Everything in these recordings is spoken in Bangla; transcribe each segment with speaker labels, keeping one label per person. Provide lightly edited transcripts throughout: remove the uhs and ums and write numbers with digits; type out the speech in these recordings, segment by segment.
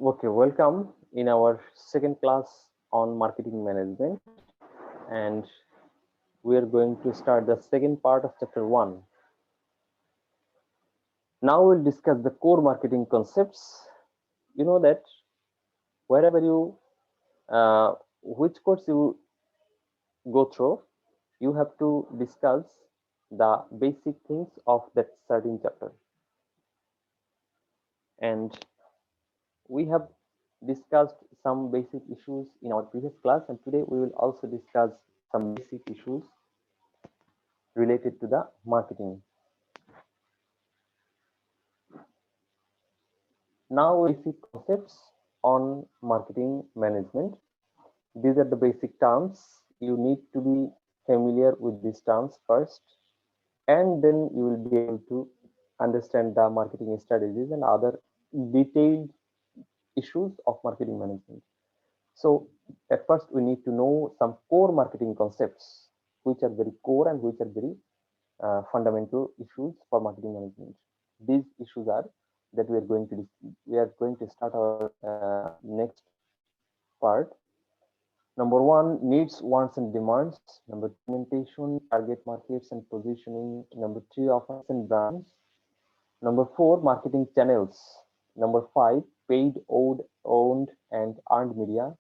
Speaker 1: Okay, welcome in our second class on marketing management, and we are going to start the second part of chapter 1. Now we'll discuss the core marketing concepts. You know that wherever you, which course you go through, you have to discuss the basic things of that certain chapter. And we have discussed some basic issues in our previous class, and today we will also discuss some basic issues related to the marketing. Now, basic concepts on marketing management. These are the basic terms. You need to be familiar with these terms first, and then you will be able to understand the marketing strategies and other detailed issues of marketing management. So, at first, we need to know some core marketing concepts, which are very core and which are very fundamental issues for marketing management. These issues are that we are going to start our next part. Number one, needs, wants, and demands. Number two, segmentation, target markets, and positioning. Number three, offers and brands. Number four, marketing channels. Number five, paid, owned, and earned media.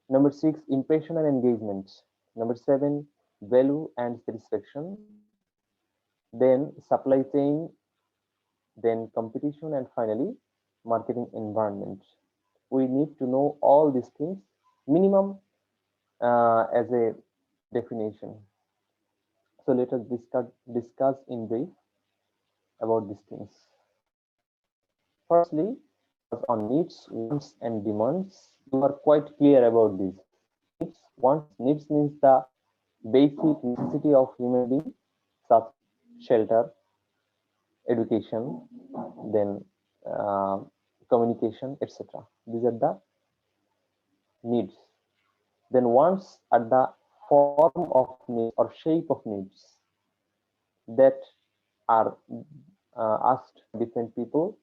Speaker 1: Number six, impression and engagement. Number seven, value and satisfaction. Then supply chain, then competition, and finally marketing environment. We need to know all these things minimum as a definition. So let us discuss in brief about these things. Firstly, on needs, wants, and demands. You are quite clear about this. Needs, wants, needs means the basic necessity of human being, such shelter, education, then communication, etc. These are the needs. Then wants are the form of needs or shape of needs that are asked different people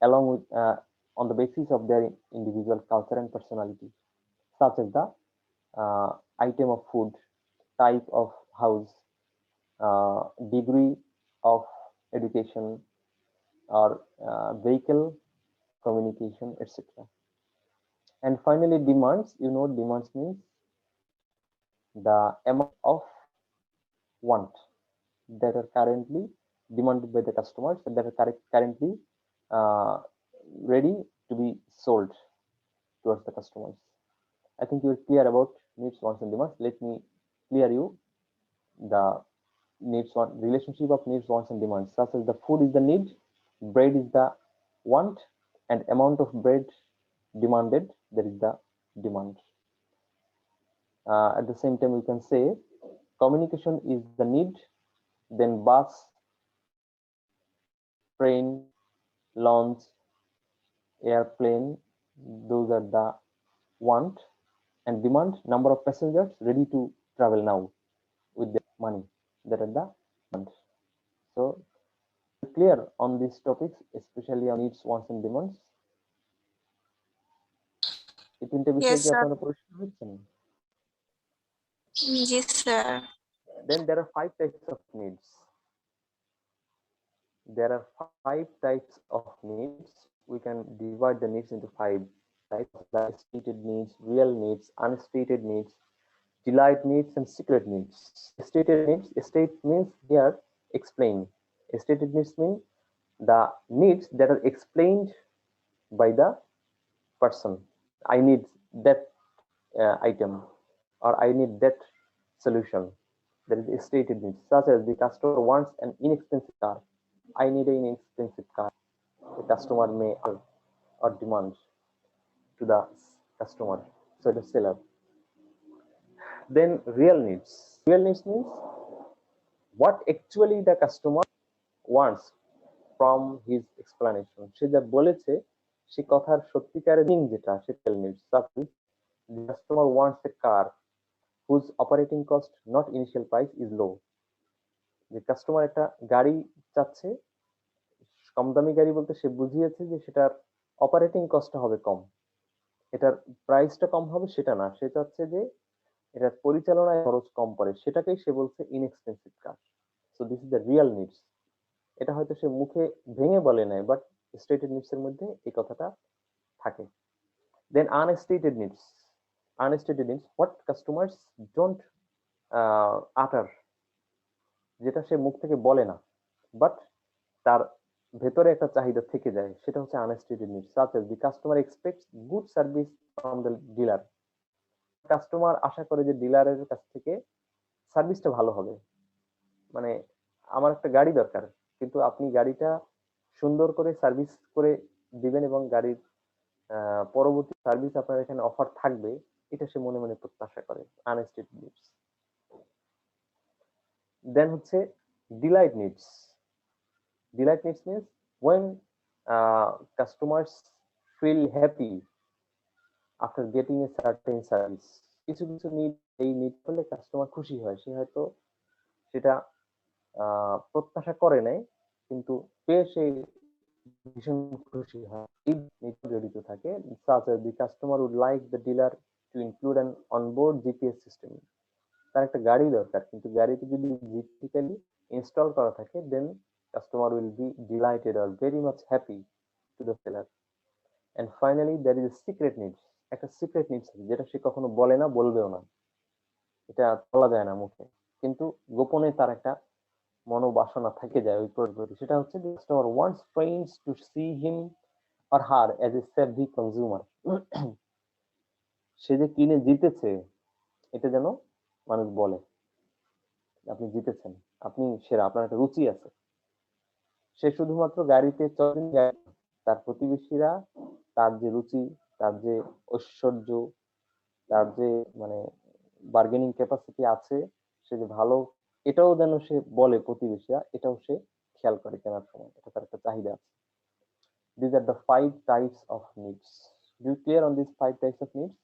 Speaker 1: along with on the basis of their individual culture and personality, such as the item of food, type of house, degree of education, or vehicle, communication, etc. And finally, demands. You know, demands means the amount of want that are currently demanded by the customers and that are currently uh, ready to be sold towards the customers. I think you're clear about needs, wants, and demands. Let me clear you the needs, want, relationship of needs, wants, and demands. Such as the food is the need, bread is the want, and amount of bread demanded, that is the demand. At the same time, we can say communication is the need, then bus, train, launch, airplane, those are the want, and demand, number of passengers ready to travel now with their money, that are the demand. So clear on these topics, especially on needs, wants, and demands? এই তিনটে বিষয়
Speaker 2: Yes,
Speaker 1: কি
Speaker 2: sir.
Speaker 1: আপনারা পরিষ্কার হচ্ছেন?
Speaker 2: Yes, sir.
Speaker 1: Then there are 5 types of needs. There are 5 types of needs. We can divide the needs into 5 types: the stated needs, real needs, unstated needs, delight needs, and secret needs. Stated needs, state means here explain. Stated needs mean the needs that are explained by the person. I need that item, or I need that solution. That is stated needs, such as the customer wants an inexpensive car. I need an inexpensive car. The customer may or demand to the customer, so the seller. Then real needs. Real needs means what actually the customer wants from his explanation. সে যা বলেছে সে কথার সত্যিকারের মিনিং যেটা সেটা needs. Suppose the customer wants a car whose operating cost, not initial price, is low. যে কাস্টমার একটা গাড়ি চাচ্ছে, কম দামি গাড়ি বলতে সে বুঝিয়েছে যে সেটার অপারেটিং কস্টটা হবে কম, এটার প্রাইসটা কম হবে সেটা না, সে চাচ্ছে যে এটার পরিচালনায় খরচ কম পড়ে, সেটাকেই সে বলছে inexpensive car. So this is the real needs. এটা হয়তো সে মুখে ভেঙে বলে নাই, বাট স্টেটেড নিডস এর মধ্যে এই কথাটা থাকে। Then unstated needs, unstated needs what customers don't utter, যেটা সে মুখ থেকে বলে না বাট তার ভেতরে একটা চাহিদা থেকে যায়, সেটা হচ্ছে unstated needs. Such as the customer expects good service from the dealer, customer আশা করে যে ডিলারের কাছ থেকে সার্ভিসটা ভালো হবে। মানে আমার একটা গাড়ি দরকার, কিন্তু আপনি গাড়িটা সুন্দর করে সার্ভিস করে দিবেন এবং গাড়ির পরবর্তী সার্ভিস আপনার এখানে অফার থাকবে, এটা সে মনে মনে প্রত্যাশা করে, আনস্টেটেড নিডস। দেন হচ্ছে delight needs. Delight needs means when customers feel happy after getting a certain service। কিছু কিছু নিড, এই নিড করলে কাস্টমার খুশি হয়, সে হয়তো সেটা প্রত্যাশা করে নাই, কিন্তু পেয়ে সে ভীষণ খুশি হয়, এই নিড জড়িত থাকে। such as the customer would like the dealer to include an onboard GPS system। তার একটা গাড়ি দরকার, কিন্তু গাড়িতে যদি জিপিক্যালি ইনস্টল করা থাকে, then customer will be delighted or very much happy to the seller. And finally there is secret needs. একটা সিক্রেট নিডস আছে যেটা সে কখনো বলে না, বলবেও না, এটা বলা যায় না মুখে, কিন্তু গোপনে তার একটা মনোবাসনা থেকে যায় ওই প্রতি। সেটা হচ্ছে the customer wants friends to see him or her as a savvy consumer। সে যে কিনে জিতেছে এটা যেন মানুষ বলে, আপনি জিতেছেন, আপনি সেরা, আপনার একটা রুচি আছে। সে শুধুমাত্র গাড়িতে চলেন, তার প্রতিবেশীরা তার যে রুচি, তার যে ঐশ্বর্য, তার যে মানে বার্গেনিং ক্যাপাসিটি আছে, সে যে ভালো, এটাও যেন সে বলে প্রতিবেশীরা, এটাও সে খেয়াল করে কেনার সময়, এটা তার একটা চাহিদা আছে। These are the 5 types of needs. Do you clear on these 5 types of needs?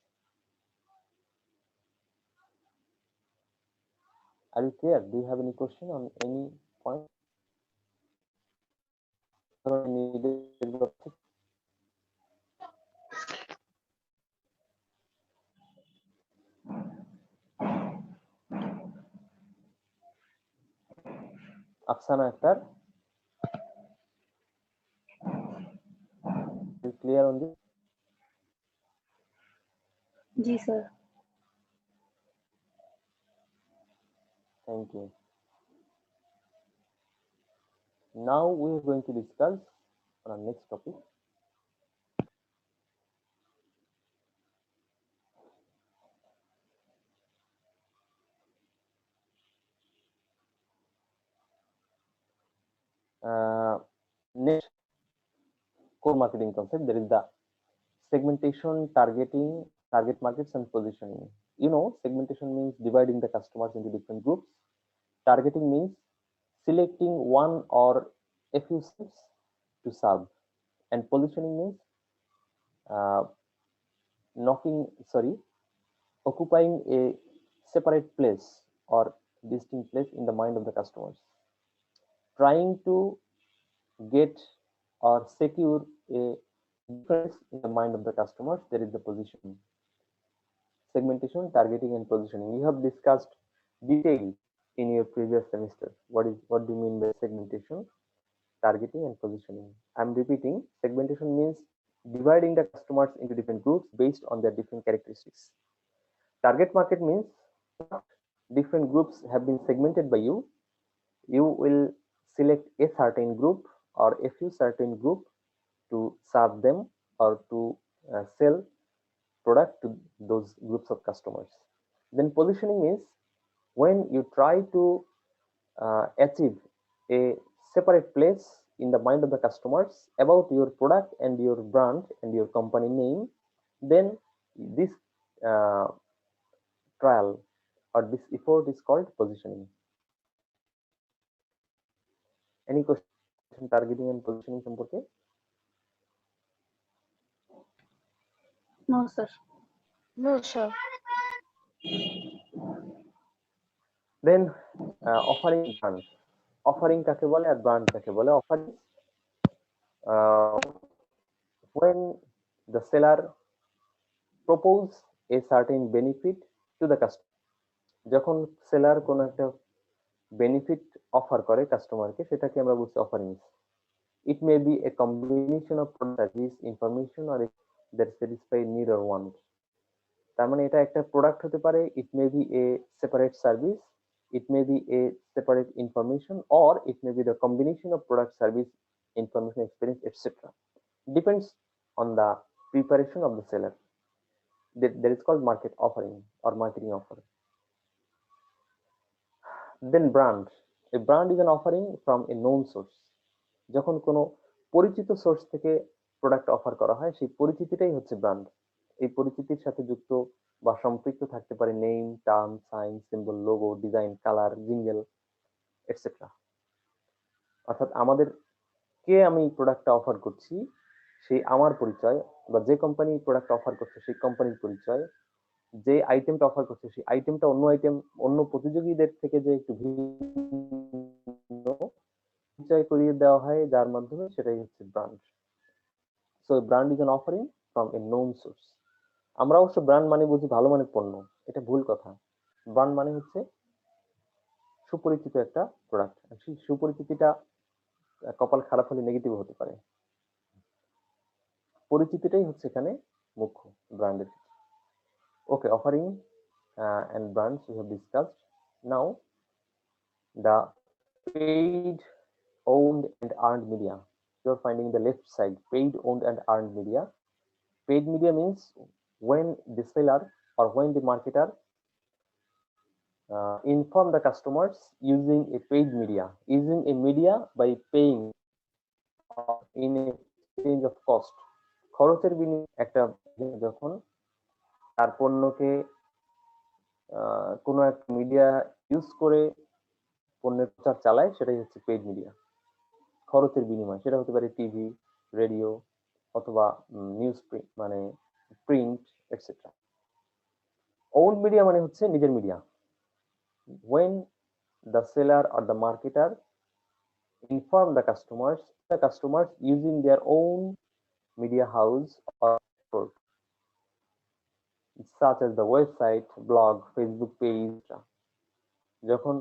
Speaker 1: Are you clear? Do you have any question on any point? Afsana Akhtar, are you clear on this?
Speaker 2: जी sir.
Speaker 1: Thank you. Now we are going to discuss on our next topic. Next core marketing concept, there is the segmentation, targeting, target markets, and positioning. You know, segmentation means dividing the customers into different groups. Targeting means selecting one or a few steps to serve, and positioning means uh, occupying a separate place or distinct place in the mind of the customers. Trying to get or secure a difference in the mind of the customers, there is the positioning. Segmentation, targeting, and positioning. You have discussed detail in your previous semester. What do you mean by segmentation, targeting, and positioning? I'm repeating. Segmentation means dividing the customers into different groups based on their different characteristics. Target market means different groups have been segmented by you. You will select a certain group or a few certain group to serve them or to sell product to those groups of customers. Then positioning means when you try to achieve a separate place in the mind of the customers about your product and your brand and your company name, then this uh, trial or this effort is called positioning. Any question targeting and positioning সম্পর্কে?
Speaker 2: No sir.
Speaker 3: No, sir.
Speaker 1: Then offering brand. Offering কাকে বলে আর brand কাকে বলে? Offering when the seller propose a certain benefit to the customer, যখন সেলার কোন একটা বেনিফিট অফার করে কাস্টমারকে, সেটাকে আমরা বলছি offering. It may be a combination of product, service, information or that satisfy need or want. তার মানে এটা একটা প্রোডাক্ট হতে পারে, it may be a separate service, it may be a separate information, or it may be the combination of product, service, information, experience, etc. Depends on the preparation of the seller. That is called market offering or marketing offer. Then brand. A brand is an offering from a known source. যখন কোনো পরিচিত সোর্স থেকে প্রোডাক্ট অফার করা হয়, সেই পরিচিতিটাই হচ্ছে ব্র্যান্ড। এই পরিচিতির সাথে যুক্ত বা সম্পৃক্ত থাকতে পারে name, term, sign, symbol, logo, design, colour, jingle, etcetera. অর্থাৎ আমাদের কে আমি প্রোডাক্টটা অফার করছি সেই আমার পরিচয়, বা যে কোম্পানি প্রোডাক্ট অফার করছে সেই কোম্পানির পরিচয়, যে আইটেমটা অফার করছে সেই আইটেমটা অন্য প্রতিযোগীদের থেকে যে একটু ভিন্ন পরিচয় করিয়ে দেওয়া হয়, যার মাধ্যমে, সেটাই হচ্ছে brand. So brand is an offering from a known source. আমরা অবশ্য ব্র্যান্ড মানে বুঝি ভালো মানের পণ্য, এটা ভুল কথা। ব্র্যান্ড মানে হচ্ছে সুপরিচিত একটা প্রোডাক্ট। সেই সুপরিচিতিটা কপাল খারাপ হলে নেগেটিভ হতে পারে। পরিচিতিটাই হচ্ছে এখানে মুখ্য ব্র্যান্ডের। ওকে, offering and brands we have discussed. Now the paid, owned and earned media. You're finding the left side, paid, owned and earned media. Paid media means when the seller or when the marketer inform the customers using a paid media, using a media by paying in exchange of cost. খরচের বিনিময়ে একটা যখন তার পণ্যকে কোনো একটা মিডিয়া ইউজ করে পণ্যের প্রচার চালায়, সেটাই হচ্ছে পেইড মিডিয়া। খরচের বিনিময়ে সেটা হতে পারে টিভি, রেডিও, অথবা নিউজ মানে প্রিন্ট, এটসেট্রা। ওন মিডিয়া মানে হচ্ছে নিজের media. when the seller or the marketer inform the customers using their own media house or network, such as the website, blog, Facebook page. যখন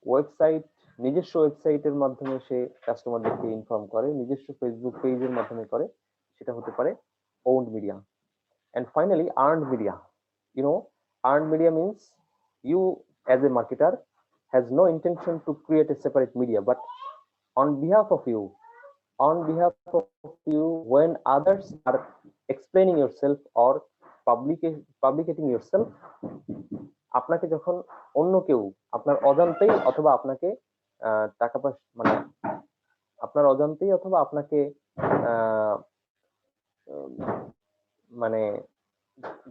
Speaker 1: ওয়েবসাইট, নিজস্ব ওয়েবসাইটের মাধ্যমে সে কাস্টমারদেরকে ইনফর্ম করে, নিজস্ব ফেসবুক পেজের মাধ্যমে করে, সেটা হতে পারে owned media. And finally, earned media. You know, earned media means you as a marketer has no intention to create a separate media, but on behalf of you, when others are explaining yourself or publicating yourself, আপনাকে যখন অন্য কেউ আপনার অজান্তেই অথবা আপনাকে টাকা পয়সা মানে আপনার অজান্তেই অথবা আপনাকে মানে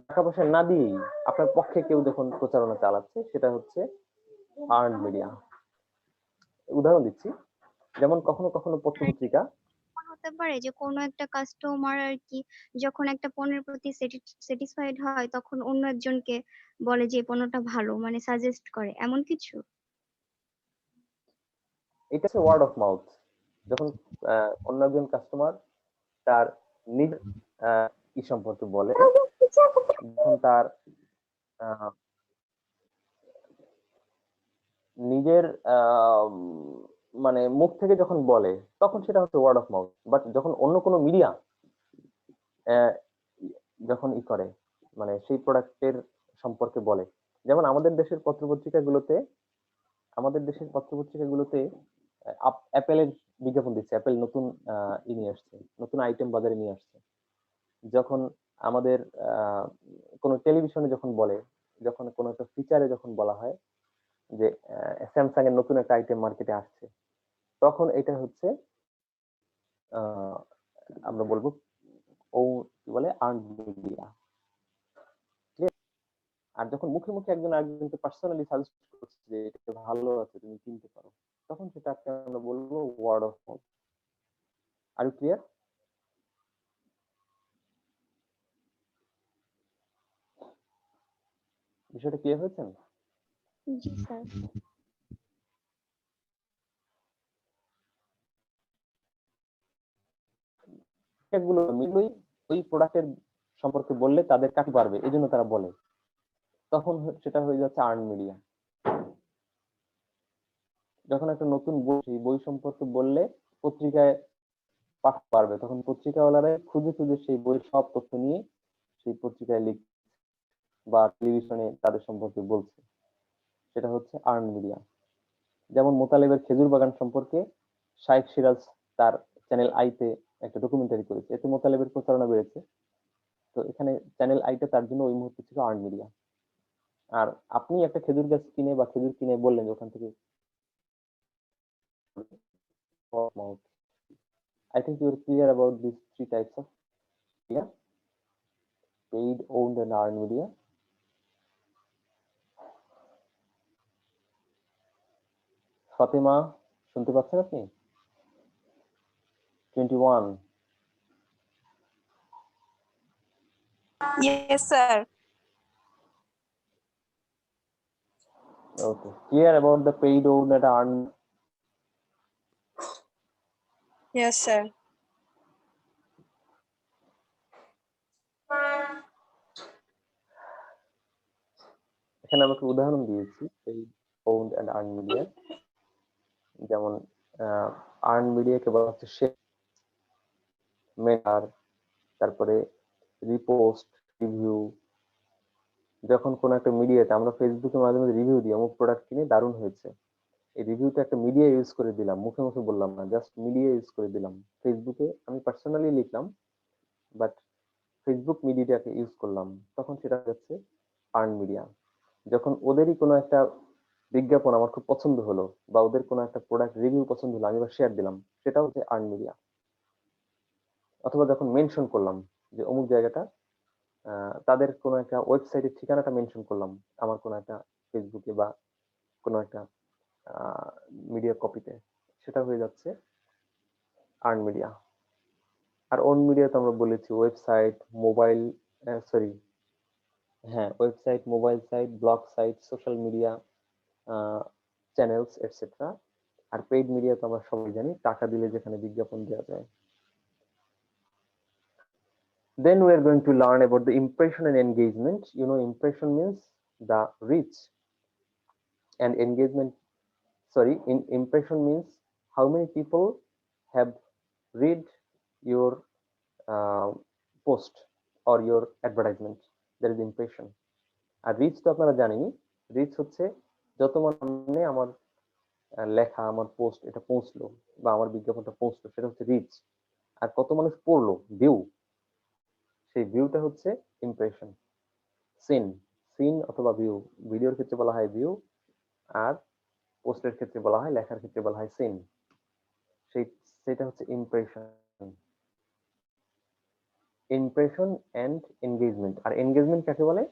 Speaker 1: টাকা পয়সা না দিয়েই আপনার পক্ষে কেউ যখন প্রচারণা চালাচ্ছে, সেটা হচ্ছে আর্নড মিডিয়া। উদাহরণ দিচ্ছি, যেমন কখনো কখনো পত্রপত্রিকা
Speaker 3: হতে পারে যে কোনো একটা কাস্টমার আর কি যখন একটা পণ্যের প্রতি স্যাটিসফাইড হয়, তখন অন্য একজনকে বলে যে পণ্যটা ভালো, মানে সাজেস্ট করে, এমন কিছু।
Speaker 1: এটা হচ্ছে ওয়ার্ড অফ মাউথ। যখন অন্য একজন কাস্টমার তার নিজের ই সম্পর্কে বলে, যখন তার নিজের মানে মুখ থেকে যখন বলে, তখন সেটা হচ্ছে ওয়ার্ড অফ মাউথ। বাট যখন অন্য কোনো মিডিয়া যখন ই করে, মানে সেই প্রোডাক্টের সম্পর্কে বলে, যেমন আমাদের দেশের পত্রপত্রিকাগুলোতে অ্যাপেলের বিজ্ঞাপন দিচ্ছে, অ্যাপেল নতুন নিয়ে আসছে, নতুন আইটেম বাজারে নিয়ে আসছে। যখন আমাদের কোনো টেলিভিশনে যখন বলে, যখন কোনো একটা ফিচারে যখন বলা হয় যে স্যামসাং এর নতুন একটা আইটেম মার্কেটে আসছে, তখন এটা হচ্ছে আমরা বলবো কি বলে আর্নড মিডিয়া। আর যখন মুখে মুখে একজন আরেকজনকে পার্সোনালি সাজেস্ট করছে যে এটা ভালো আছে, তুমি কিনতে পারো, তখন সেটাকে আমরা বলবো word of mouth. Are you clear? বিষয়টা ক্লিয়ার হয়েছে?
Speaker 3: জি স্যার।
Speaker 1: এগুলো মিলই ওই প্রোডাক্টের সম্পর্কে বললে তাদের কাছে পারবে, এই জন্য তারা বলে, তখন সেটা হয়ে যাচ্ছে আর্ন মিডিয়া। যখন একটা নতুন বই, সেই বই সম্পর্কে বললে পত্রিকায় পাঠাতে পারবে, তখন পত্রিকাওয়ালারাই খুঁজে খুঁজে সেই বইয়ের সব তথ্য নিয়ে সেই পত্রিকায় লিখ বা টেলিভিশনে তাদের সম্পর্কে বলছে, সেটা হচ্ছে আর্ন মিডিয়া। যেমন মোতালেবের খেজুর বাগান সম্পর্কে শাইখ সিরাজ তার চ্যানেল আইতে একটা ডকুমেন্টারি করেছে, এতে মোতালেবের প্রচারণা বেড়েছে। তো এখানে চ্যানেল আইটা তার জন্য ওই মুহূর্তে ছিল আর্ন মিডিয়া। আর আপনি একটা খেজুর গাছ কিনে বা খেজুর কিনে বললেন ওখান থেকে, I think you're clear about these three types of media: paid, owned, and earned media. Fatema, শুনতে পাচ্ছেন আপনি? 21.
Speaker 4: Yes, sir.
Speaker 1: Okay. Clear about the paid, owned, and earned?
Speaker 4: Yes, sir.
Speaker 1: এখানে আমাকে উদাহরণ দিয়েছি paid, owned, and earned media। যেমন আর্ন মিডিয়াকে বলা হচ্ছে শেয়ার, মেটার, তারপরে রিপোস্ট, রিভিউ। যখন কোন একটা মিডিয়াতে আমরা ফেসবুকে মাঝে মাঝে রিভিউ দিই, অমুক প্রোডাক্ট কিনে দারুণ হয়েছে, এই রিভিউটা একটা মিডিয়া ইউজ করে দিলাম, মুখে মুখে বললাম না, জাস্ট মিডিয়া ইউজ করে দিলাম। ফেসবুকে আমি পার্সোনালি লিখলাম, বাট ফেসবুক মিডিয়াটাকে ইউজ করলাম, তখন সেটা হচ্ছে আর্ন মিডিয়া। যখন ওদেরই কোনো একটা বিজ্ঞাপন আমার খুব পছন্দ হলো বা ওদের কোনো একটা প্রোডাক্ট রিভিউ পছন্দ হলো, আমি এবার শেয়ার দিলাম, সেটা হচ্ছে আর্ন মিডিয়া। অথবা যখন মেনশন করলাম যে অমুক জায়গাটা, তাদের কোনো একটা ওয়েবসাইটের ঠিকানাটা মেনশন করলাম আমার কোনো একটা ফেসবুকে বা কোনো একটা মিডিয়া কপিতে, সেটা হয়ে যাচ্ছে আর্ন মিডিয়া। আর ওন মিডিয়া তো আমরা বলেছি ওয়েবসাইট, মোবাইল, সরি, হ্যাঁ, website, mobile site, blog site, social media channels etcetera. আর পেইড মিডিয়া তো আমরা সবাই জানি, টাকা দিলে যেখানে বিজ্ঞাপন দেওয়া যায়। Then we are going to learn about the impression and engagement. You know, impression means the reach, and engagement, sorry, impression means how many people have read your post or your advertisement. That is impression. আর রিচ তো আপনারা জানেনই, রিচ হচ্ছে যত মানে আমার লেখা, আমার পোস্ট এটা পৌঁছলো বা আমার বিজ্ঞাপনটা পৌঁছলো, সেটা হচ্ছে রিচ। আর কত মানুষ পড়লো, ভিউ, সেই ভিউটা হচ্ছে ইমপ্রেশন। সিন, সিন অথবা ভিউ, ভিডিওর ক্ষেত্রে বলা হয় ভিউ, আর পোস্টের ক্ষেত্রে বলা হয়, লেখার ক্ষেত্রে বলা হয় সিন। সেটা হচ্ছে ইমপ্রেশন। Impression and engagement. আর এনগেজমেন্ট কাকে বলে?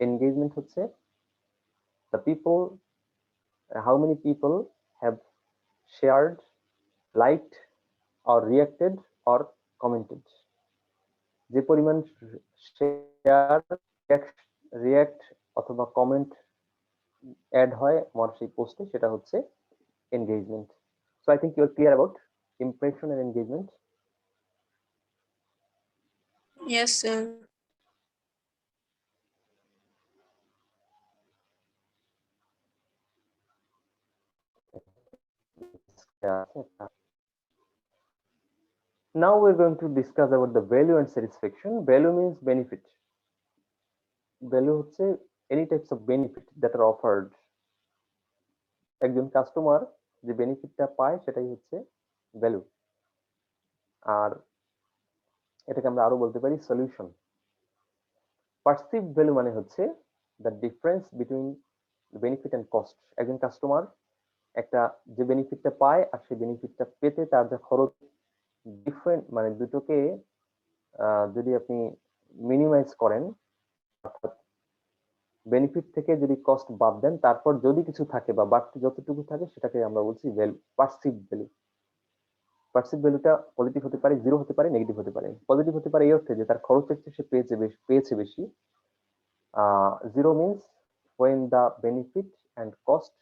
Speaker 1: এনগেজমেন্ট হচ্ছে the people, how many people have shared, liked, or reacted or commented. যে পরিমাণ শেয়ার, রিয়াক্ট অথবা কমেন্ট অ্যাড হয় আমার সেই পোস্টে, সেটা হচ্ছে engagement. So I think you are clear about impression and engagement.
Speaker 4: Yes, sir.
Speaker 1: Now we're going to discuss about the value and satisfaction. Value means benefit. Value হচ্ছে any types of benefit that are offered. একজন কাস্টমার যে বেনিফিটটা পায় সেটাই হচ্ছে ভ্যালু। আর এটাকে আমরা আরো বলতে পারি সলিউশন। পারসিভ ভ্যালু মানে হচ্ছে the difference between benefit and cost. একজন কাস্টমার একটা যে বেনিফিটটা পায় আর সেই বেনিফিটটা পেতে তার যা খরচ, ডিফারেন্ট মানে দুটোকে যদি আপনি মিনিমাইজ করেন, অর্থাৎ বেনিফিট থেকে যদি কস্ট বাদ দেন, তারপর যদি কিছু থাকে বা বাড়তি যতটুকু থাকে সেটাকে আমরা বলছি ভ্যালু, পারসিভ ভ্যালু। পারসিভ ভ্যালুটা পজিটিভ হতে পারে, জিরো হতে পারে, নেগেটিভ হতে পারে। পজিটিভ হতে পারে এই অর্থে যে তার খরচের চেয়ে সে পেয়েছে বেশি। Zero means when the benefit and cost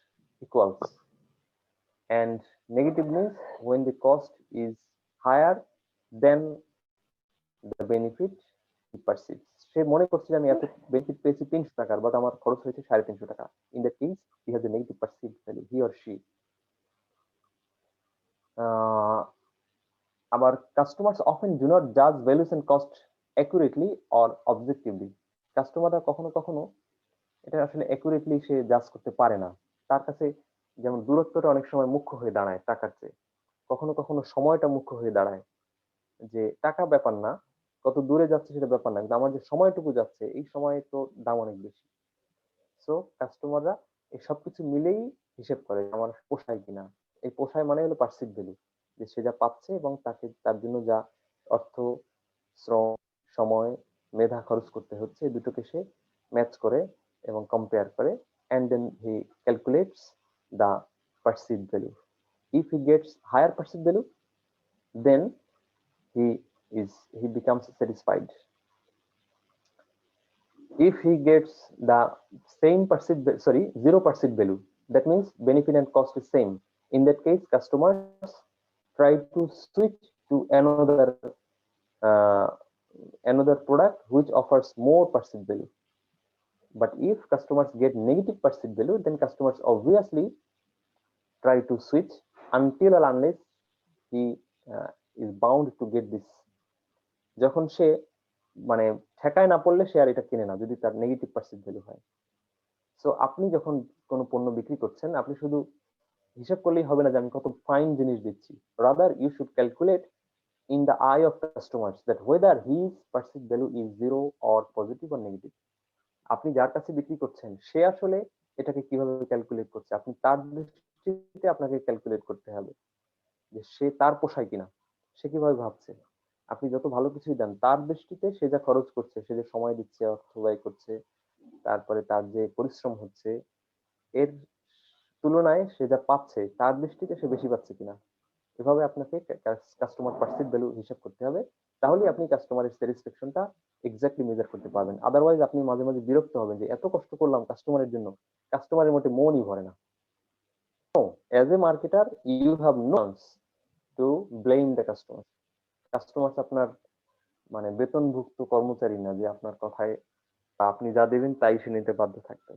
Speaker 1: equals, and negative means when the cost is higher than the benefit he perceives. সে মনে করছে আমি এত বেনিফিট পেয়েছি 300 টাকার, বাট আমার খরচ হয়েছে 350 টাকা। In that case, he has a negative perceived value, he or she. Our customers often do not judge values and cost accurately or objectively. কাস্টমাররা কখনো কখনো এটা আসলে অ্যাকুরেটলি সে জাজ করতে পারে না। তার কাছে যেমন দূরত্বটা অনেক সময় মুখ্য হয়ে দাঁড়ায় টাকার চেয়ে, কখনো কখনো সময়টা মুখ্য হয়ে দাঁড়ায়। যে টাকা ব্যাপার না, কত দূরে যাচ্ছে সেটা ব্যাপার না, কিন্তু আমার যে সময়টুকু যাচ্ছে এই সময় তো দাম অনেক বেশি। সো কাস্টমাররা এই সবকিছু মিলেই হিসেব করে আমার পোষায় কিনা। এই পোষায় মানে হলো পার্সিভ ভ্যালু, যে সে যা পাচ্ছে এবং তাকে তার জন্য যা অর্থ, শ্রম, সময়, মেধা খরচ করতে হচ্ছে, এই দুটোকে সে ম্যাচ করে এবং কম্পেয়ার করে, and then he calculates the perceived value. If he gets higher perceived value, then he becomes satisfied. If he gets the same perceived, sorry, zero perceived value, that means benefit and cost is same. In that case, customers try to switch to another product which offers more perceived value. But if customers get negative perceived value, then customers obviously try to switch until or unless he is bound to get this. যখন সে মানে ঠেকায় না পড়লে সে আর এটা কিনে না, যদি তার নেগেটিভ পার্সিভ ভ্যালু হয়। সো আপনি যখন কোনো পণ্য বিক্রি করছেন, আপনি শুধু হিসাব করলেই হবে না যে আমি কত ফাইন জিনিস দিচ্ছি। Rather you should calculate in the eye of customers that whether his perceived value is zero or positive or negative. আপনি যার কাছে বিক্রি করছেন সে আসলে এটাকে কিভাবে ক্যালকুলেট করছে, আপনি তার দৃষ্টিতে আপনাকে ক্যালকুলেট করতে হবে যে সে তার পোষায় কিনা, সে কিভাবে ভাবছে। আপনি যত ভালো কিছুই দেন, তার দৃষ্টিতে সে যা খরচ করছে, সে যে সময় দিচ্ছে, অর্থ ব্যয় করছে, তারপরে তার যে পরিশ্রম হচ্ছে, এর তুলনায় সে যা পাচ্ছে তার দৃষ্টিতে সে বেশি পাচ্ছে কিনা, এভাবে আপনাকে কাস্টমার পার্সিভ ভ্যালু হিসাব করতে হবে। তাহলে আপনি কাস্টমারের স্যাটিসফ্যাকশনটা এক্স্যাক্টলি মেজার করতে পারবেন। আদারওয়াইজ আপনি মাঝে মাঝে বিরক্ত হবেন যে এত কষ্ট করলাম কাস্টমারের জন্য, কাস্টমারের মধ্যে মনই ভরে না। As a marketer you have no to blame the customer. Customer আপনার মানে বেতনভুক্ত কর্মচারী না যে আপনার কথায় আপনি যা দেবেন তাই সে নিতে বাধ্য থাকবে।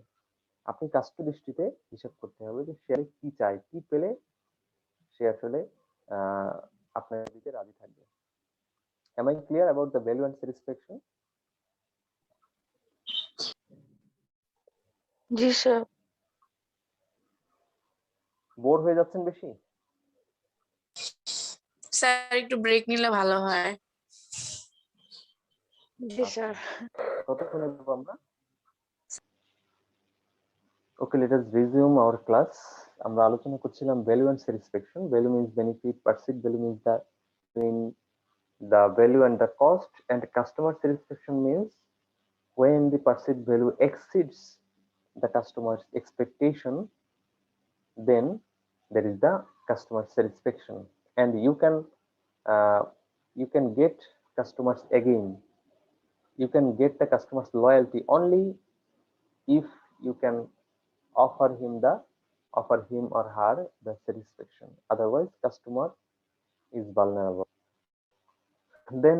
Speaker 1: আপনি কাস্টমার দৃষ্টিতে হিসাব করতে হবে যে সে কি চায়, কি পেলে সে আসলে আপনার দিকে রাজি থাকবে। Am I clear about the value and satisfaction?
Speaker 4: জি স্যার।
Speaker 1: বোর হয়ে যাচ্ছেন বেশি?
Speaker 4: স্যার একটু ব্রেক নিলে ভালো হয়। জি স্যার।
Speaker 1: কতক্ষণে যাব আমরা? Okay, let us resume our class. আমরা আলোচনা করছিলাম value and satisfaction. Value means benefit, perceived value means the between the value and the cost, and customer satisfaction means when the perceived value exceeds the customer's expectation, then there is the customer satisfaction, and you can get customers again. You can get the customer's loyalty only if you can offer him or her the satisfaction. Otherwise, customer is vulnerable. Then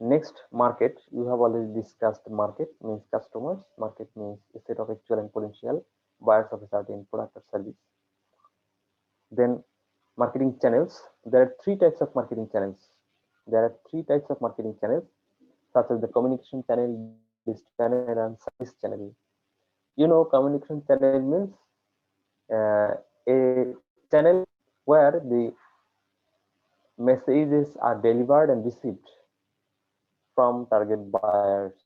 Speaker 1: next, market. You have already discussed market means customers. Market means a set of actual and potential buyers of a certain product or service. Then marketing channels. There are three types of marketing channels. Such as the communication channel, list channel, and service channel. You know, communication channel means a channel where the messages are delivered and received from target buyers.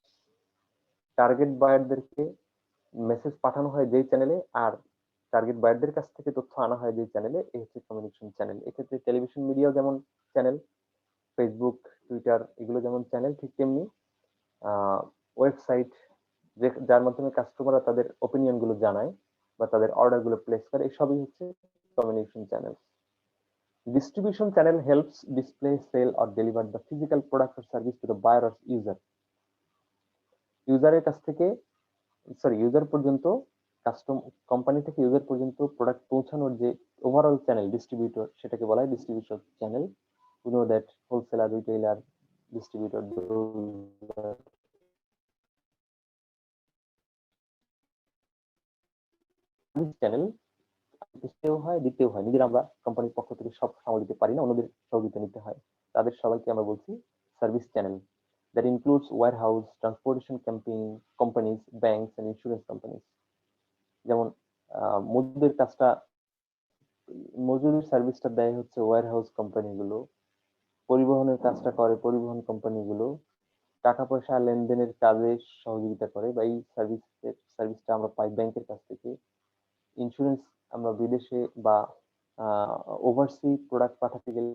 Speaker 1: Target বায়ারদেরকে মেসেজ পাঠানো হয় যেই চ্যানেলে, আর টার্গেট বায়ারদের কাছ থেকে তথ্য আনা হয় যেই চ্যানেলে, এই হচ্ছে কমিউনিকেশন চ্যানেল। এক্ষেত্রে টেলিভিশন মিডিয়াও যেমন চ্যানেল, ফেসবুক, টুইটার এগুলো যেমন চ্যানেল, ঠিক তেমনি ওয়েবসাইট যার মাধ্যমে কাস্টমাররা তাদের ওপিনিয়ন গুলো জানায় বা তাদের অর্ডার গুলো প্লেস করে, এসবই হচ্ছে communication channel. Distribution channel helps display, sell, or deliver the physical product or service to the buyer or user. ইউজারের কাছ থেকে ইউজার পর্যন্ত, কোম্পানি থেকে ইউজার পর্যন্ত প্রোডাক্ট পৌঁছানোর যে ওভারঅল চ্যানেল ডিস্ট্রিবিউটর, সেটাকে বলা হয় distribution channel. You know that wholesaler, retailer, distributor, those channel দিতেও হয় দিতেও হয়, নিজেরা আমরা কোম্পানির পক্ষ থেকে সব সামাল দিতে পারি না, অন্যদের সহযোগিতা নিতে হয়। তাদের সবাইকে আমরা বলছি service channel. That includes warehouse, transportation companies, banks and insurance companies. যেমন মজুদের কাজটা, মজুরির সার্ভিসটা দেয় হচ্ছে ওয়্যারহাউস কোম্পানিগুলো, পরিবহনের কাজটা করে পরিবহন কোম্পানিগুলো, টাকা পয়সা লেনদেনের কাজে সহযোগিতা করে বা এই সার্ভিসটা আমরা পাই ব্যাংকের কাছ থেকে। ইন্স্যুরেন্স আমরা বিদেশে বা ওভারসি প্রোডাক্ট পাঠাতে গেলে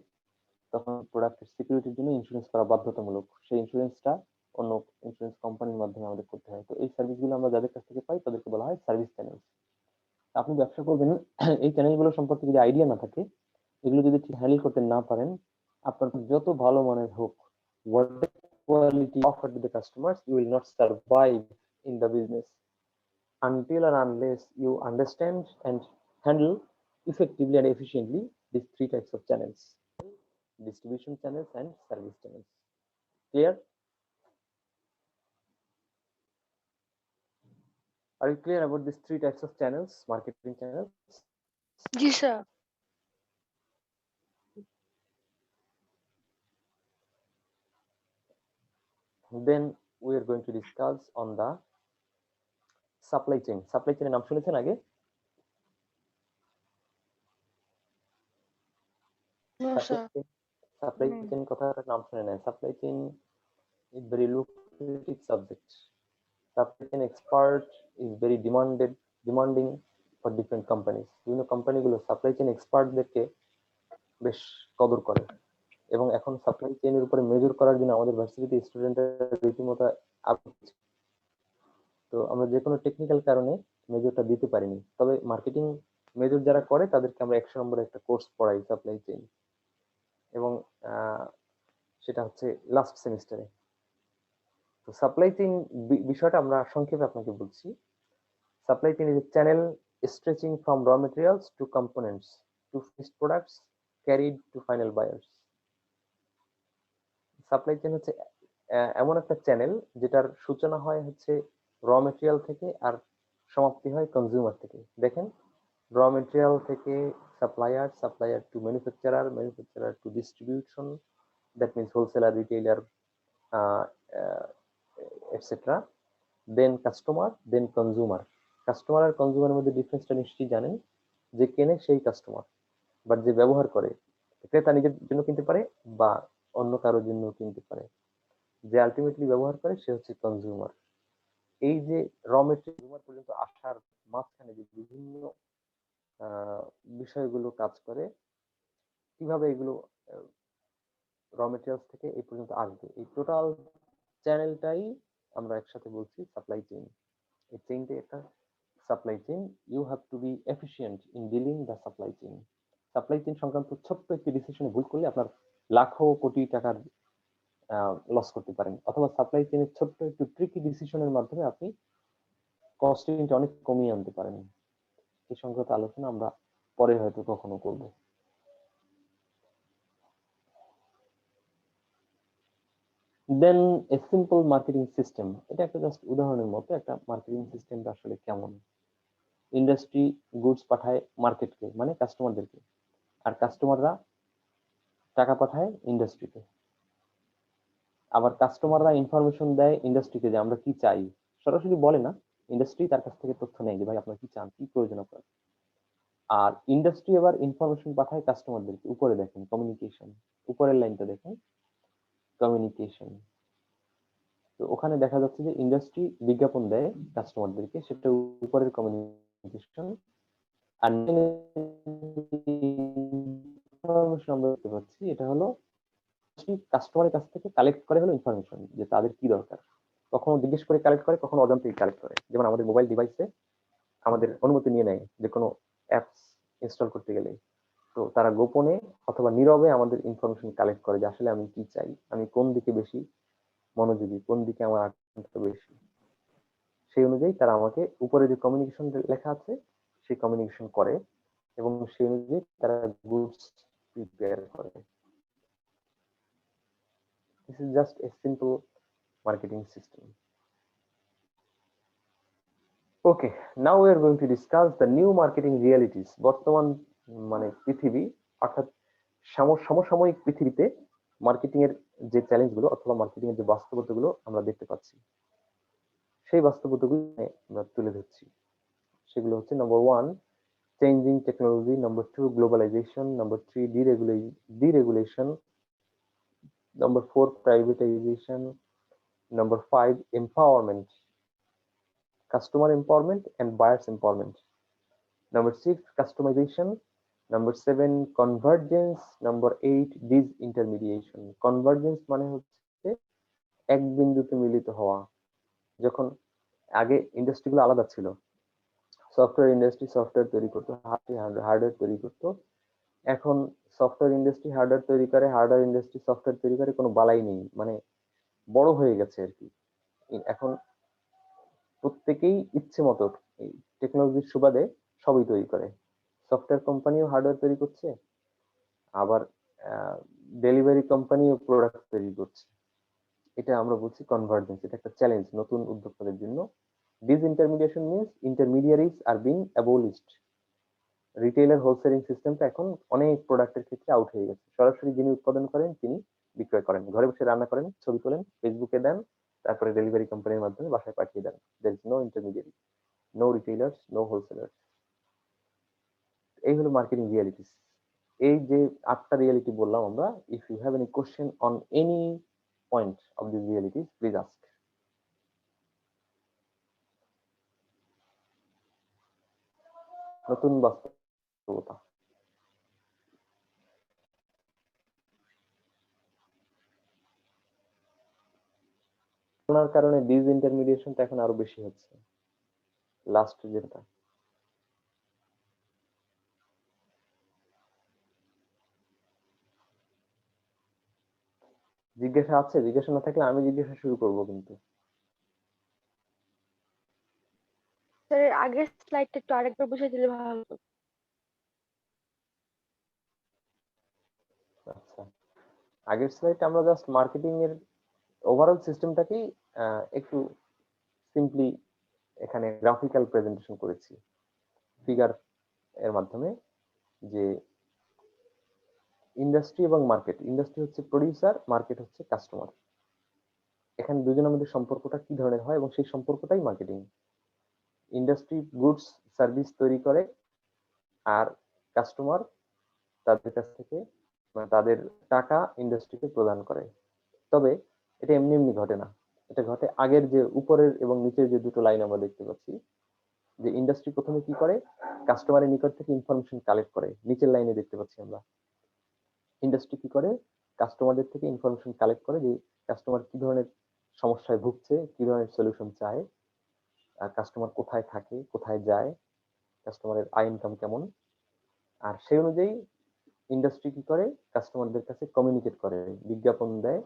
Speaker 1: তখন প্রোডাক্টের সিকিউরিটির জন্য ইন্স্যুরেন্স করা বাধ্যতামূলক, সেই ইন্স্যুরেন্সটা অন্য ইন্স্যুরেন্স কোম্পানির মাধ্যমে আমাদের করতে হয়। তো এই সার্ভিসগুলো আমরা যাদের কাছ থেকে পাই তাদেরকে বলা হয় সার্ভিস চ্যানেল। আপনি ব্যবসা করবেন, এই চ্যানেলগুলো সম্পর্কে যদি আইডিয়া না থাকে, এগুলো যদি ঠিক হ্যান্ডেল করতে না পারেন, আপনার যত ভালো মানের হোক, what quality offered to the customers, you will not survive in the business until and unless you understand and handle effectively and efficiently these three types of channels: distribution channels and service channels. Clear? Are you clear about these three types of channels, marketing channels?
Speaker 4: G sir.
Speaker 1: Then we are going to discuss on the supply chain. Supply chain এর নাম শুনেছেন আগে?
Speaker 4: No sir.
Speaker 1: Supply chain কথাটার নাম শুনে নেন। Supply chain is very lucrative subject. Supply chain expert is very demanding for different companies. বিভিন্ন কোম্পানিগুলো সাপ্লাই চেইন এক্সপার্টদেরকে বেশ কদর করে, এবং এখন সাপ্লাই চেইনের উপরে মেজর করার জন্য আমাদের ভার্সিটিতে স্টুডেন্টরা রীতিমতো আগ্রহী। তো আমরা যে কোনো টেকনিক্যাল কারণে মেজরটা দিতে পারিনি, তবে মার্কেটিং মেজর যারা করে তাদেরকে আমরা 100 নম্বরের একটা কোর্স পড়াই সাপ্লাই চেইন, এবং সেটা হচ্ছে লাস্ট সেমিস্টারে। তো সাপ্লাই চেইন বিষয়টা আমরা সংক্ষেপে আপনাকে বলছি। Supply chain is a channel stretching from raw materials to components to finished products carried to final buyers. Supply chain হচ্ছে এমন একটা চ্যানেল যেটার সূচনা হয় হচ্ছে র মেটেরিয়াল থেকে আর সমাপ্তি হয় কনজিউমার থেকে। দেখেন, র মেটেরিয়াল থেকে supplier to manufacturer to distribution, that means wholesaler, retailer, etcetera, then customer, then consumer. Customer আর কনজিউমারের মধ্যে ডিফারেন্সটা নিশ্চয়ই জানেন, যে কেনে সেই কাস্টমার, বাট যে ব্যবহার করে, ক্রেতা নিজের জন্য কিনতে পারে বা অন্য কারোর জন্য কিনতে পারে, যে আলটিমেটলি ব্যবহার করে সে হচ্ছে কনজিউমার। এই যে র মেটেরিয়াল পর্যন্ত আসার মাঝখানে যে বিভিন্ন বিষয়গুলো কাজ করে, কিভাবে এগুলো র মেটেরিয়ালস থেকে এই পর্যন্ত আসবে, এই টোটাল চ্যানেলটাই আমরা একসাথে বলছি সাপ্লাই চেইন। এই চেইনটা একটা supply chain. You have to be efficient in dealing the supply chain. Supply chain সংক্রান্ত ছোট্ট একটি ডিসিশনে ভুল করলে আপনার লাখো কোটি টাকার লস করতে পারেন, অথবা সাপ্লাই চেইনের ছোট্ট একটু ট্রিকি ডিসিশনের মাধ্যমে আপনি কস্টিংটা অনেক কমিয়ে আনতে পারেন। এই সংক্রান্ত আলোচনা আমরা পরে হয়তো কখনো করব। দেন এ সিম্পল মার্কেটিং সিস্টেম, এটা একটা জাস্ট উদাহরণের মতো একটা মার্কেটিং সিস্টেমটা আসলে কেমন। ইন্ডাস্ট্রি গুডস পাঠায় মার্কেটকে, মানে কাস্টমারদেরকে, আর কাস্টমাররা টাকা পাঠায় ইন্ডাস্ট্রিতে। আবার কাস্টমাররা ইনফরমেশন দেয় ইন্ডাস্ট্রিকে যে আমরা কি চাই, সরাসরি বলে না, ইন্ডাস্ট্রি তার কাছ থেকে তথ্য নেয় যে ভাই আপনার কি চান, কি প্রয়োজন আপনার। আর ইন্ডাস্ট্রি আবার ইনফরমেশন পাঠায় কাস্টমারদেরকে। উপরে দেখেন কমিউনিকেশন, উপরের লাইনটা দেখেন কমিউনিকেশন। তো ওখানে দেখা যাচ্ছে যে ইন্ডাস্ট্রি বিজ্ঞাপন দেয় কাস্টমারদেরকে, সেটা উপরের কমিউনিকেশন। আর ইনফরমেশন আমরা দেখতে পাচ্ছি, এটা হলো কাস্টমারের কাছ থেকে কালেক্ট করে হলো ইনফরমেশন, যে তাদের কি দরকার। কখনো জিজ্ঞেস করে কালেক্ট করে, কখনো অজান্তেই কালেক্ট করে। যেমন আমাদের মোবাইল ডিভাইসে আমাদের অনুমতি নিয়ে নেয় যে কোনো অ্যাপস ইনস্টল করতে গেলে, তো তারা গোপনে অথবা নীরবে আমাদের ইনফরমেশন কালেক্ট করে যে আসলে আমি কি চাই, আমি কোন দিকে বেশি মনোযোগী, কোন দিকে আমার আগ্রহ বেশি। সেই অনুযায়ী তারা আমাকে উপরে যে কমিউনিকেশন লেখা আছে সেই কমিউনিকেশন করে, এবং সেই অনুযায়ী তারা গুডস প্রিপেয়ার করে। This is just a simple marketing system. Okay, now we are going to discuss the new marketing realities. বর্তমান মানে পৃথিবী অর্থাৎ সমসাময়িক পৃথিবীতে মার্কেটিং এর যে চ্যালেঞ্জগুলো অথবা মার্কেটিং এর যে বাস্তবতাগুলো আমরা দেখতে পাচ্ছি, সেই বাস্তবতাগুলো আমরা তুলে ধরছি। সেগুলো হচ্ছে number 1 changing technology, number 2 globalisation, number 3 deregulation, number 4 privatisation, number 5 empowerment, customer empowerment and buyers empowerment, number 6 customization, number 7 convergence, number 8 disintermediation. Convergence মানে হচ্ছে এক বিন্দুতে মিলিত হওয়া। যখন আগে ইন্ডাস্ট্রিগুলো আলাদা ছিল, সফটওয়্যার ইন্ডাস্ট্রি সফটওয়্যার তৈরি করতো, হার্ডওয়্যার তৈরি করতো। এখন সফটওয়্যার ইন্ডাস্ট্রি হার্ডওয়্যার তৈরি করে, হার্ডওয়্যার ইন্ডাস্ট্রি সফটওয়্যার তৈরি করে, কোনো বালাই নেই, মানে বড় হয়ে গেছে আর কি। এখন প্রত্যেকেই ইচ্ছে মতো এই টেকনোলজির সুবাদে সবই তৈরি করে। সফটওয়্যার কোম্পানিও হার্ডওয়্যার তৈরি করছে, আবার ডেলিভারি কোম্পানিও প্রোডাক্ট তৈরি করছে। এটা আমরা বলছি কনভার্জেন্স। এটা একটা চ্যালেঞ্জ নতুন উদ্যোক্তাদের জন্য। Disintermediation means intermediaries are being abolished. Retailer wholesaling সিস্টেমটা এখন অনেক প্রোডাক্টের ক্ষেত্রে আউট হয়ে গেছে। সরাসরি যিনি উৎপাদন করেন তিনি বিক্রয় করেন, ঘরে বসে রান্না করেন, ছবি তোলেন, ফেসবুকে দেন, তারপরে ডেলিভারি কোম্পানির মাধ্যমে বাসায় পাঠিয়ে দেন। There is no intermediary, no retailers, no wholesalers. এই হলো মার্কেটিং রিয়ালিটিস। এই যে 8টা রিয়ালিটি বললাম আমরা, if you have any question on any point of this realities please ask. নতুন বাস্তবতা। করোনার কারণে ডিসইন্টারমিডিয়েশনটা এখন আরো বেশি হচ্ছে। লাস্ট যেটা জিজ্ঞাসা আছে, জিজ্ঞাসা না থাকলে আমি জিজ্ঞাসা শুরু করব কিন্তু।
Speaker 4: স্যার আগের স্লাইডটা একটু আরেকবার বুঝিয়ে দিলে ভালো হতো।
Speaker 1: আচ্ছা, আগের স্লাইড আমরা জাস্ট মার্কেটিং এর ওভারঅল সিস্টেমটাকেই একটু সিম্পলি এখানে গ্রাফিক্যাল প্রেজেন্টেশন করেছি ফিগার এর মাধ্যমে। যে ইন্ডাস্ট্রি এবং মার্কেট, ইন্ডাস্ট্রি হচ্ছে প্রোডিউসার, মার্কেট হচ্ছে কাস্টমার। এখানে দুজনের মধ্যে সম্পর্কটা কি ধরনের হয় এবং সেই সম্পর্কটাই মার্কেটিং। ইন্ডাস্ট্রি গুডস সার্ভিস তৈরি করে আর কাস্টমার তাদের কাছ থেকে তাদের টাকা ইন্ডাস্ট্রিকে প্রদান করে। তবে এটা এমনি এমনি ঘটে না, এটা ঘটে আগের যে উপরের এবং নিচের যে দুটো লাইন আমরা দেখতে পাচ্ছি। যে ইন্ডাস্ট্রি প্রথমে কি করে, কাস্টমারের নিকট থেকে ইনফরমেশন কালেক্ট করে। নিচের লাইনে দেখতে পাচ্ছি আমরা ইন্ডাস্ট্রি কি করে, কাস্টমারদের থেকে ইনফরমেশন কালেক্ট করে যে কাস্টমার কি ধরনের সমস্যায় ভুগছে, কি ধরনের সলিউশন চায়, আর কাস্টমার কোথায় থাকে, কোথায় যায়, কাস্টমারের আয় ইনকাম কেমন। আর সেই অনুযায়ী ইন্ডাস্ট্রি কি করে, কাস্টমারদের কাছে কমিউনিকেট করে, বিজ্ঞাপন দেয়,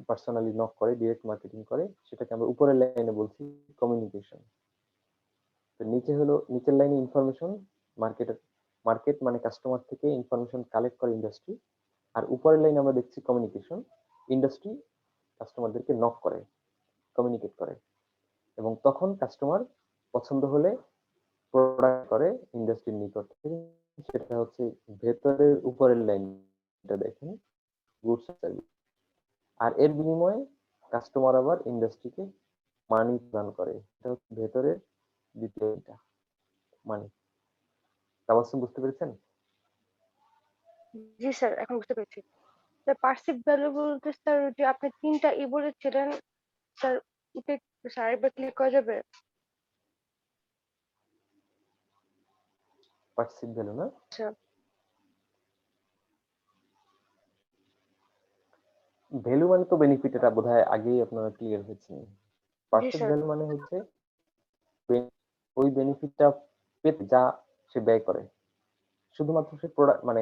Speaker 1: পার্সোনালি নক করে, ডিরেক্ট মার্কেটিং করে। সেটাকে আমরা উপরের লাইনে বলছি কমিউনিকেশন। তো নিচে হলো নিচের লাইনে ইনফরমেশন, মার্কেট মানে কাস্টমার থেকে ইনফরমেশন কালেক্ট করে ইন্ডাস্ট্রি। আর উপরের লাইনে আমরা দেখছি কমিউনিকেশন, ইন্ডাস্ট্রি কাস্টমারদেরকে নক করে, কমিউনিকেট করে, এবং তখন কাস্টমার পছন্দ হলে প্রোডাক্ট করে ইন্ডাস্ট্রির নিকট থেকে। সেটা হচ্ছে ভেতরের উপরের লাইনটা দেখেন, গুডস সার্ভিস। আর এর বিনিময়ে কাস্টমার আবার ইন্ডাস্ট্রিকে মানি প্রদান করে। এটা হচ্ছে ভেতরের দ্বিতীয়টা, মানি। তাবাসসুম বুঝতে পেরেছেন?
Speaker 4: জি স্যার, এখন বুঝতে পেরেছি। স্যার পার্সিভ ভ্যালু বলতে স্যার যে আপনি 3টা বলেছিলেন স্যার, ওটা স্যার আরেকবার ক্লিক করা যাবে?
Speaker 1: পার্সিভ ভ্যালু না,
Speaker 4: আচ্ছা
Speaker 1: ভ্যালু মানে তো বেনিফিট। এটা বোধহয় আগেই আপনারা ক্লিয়ার হয়েছে।
Speaker 4: জি
Speaker 1: পার্সিভ
Speaker 4: স্যার।
Speaker 1: ভ্যালু মানে হচ্ছে ওই বেনিফিটটা পেতে যা সে ব্যয় করে। শুধুমাত্র সে প্রোডাক্ট মানে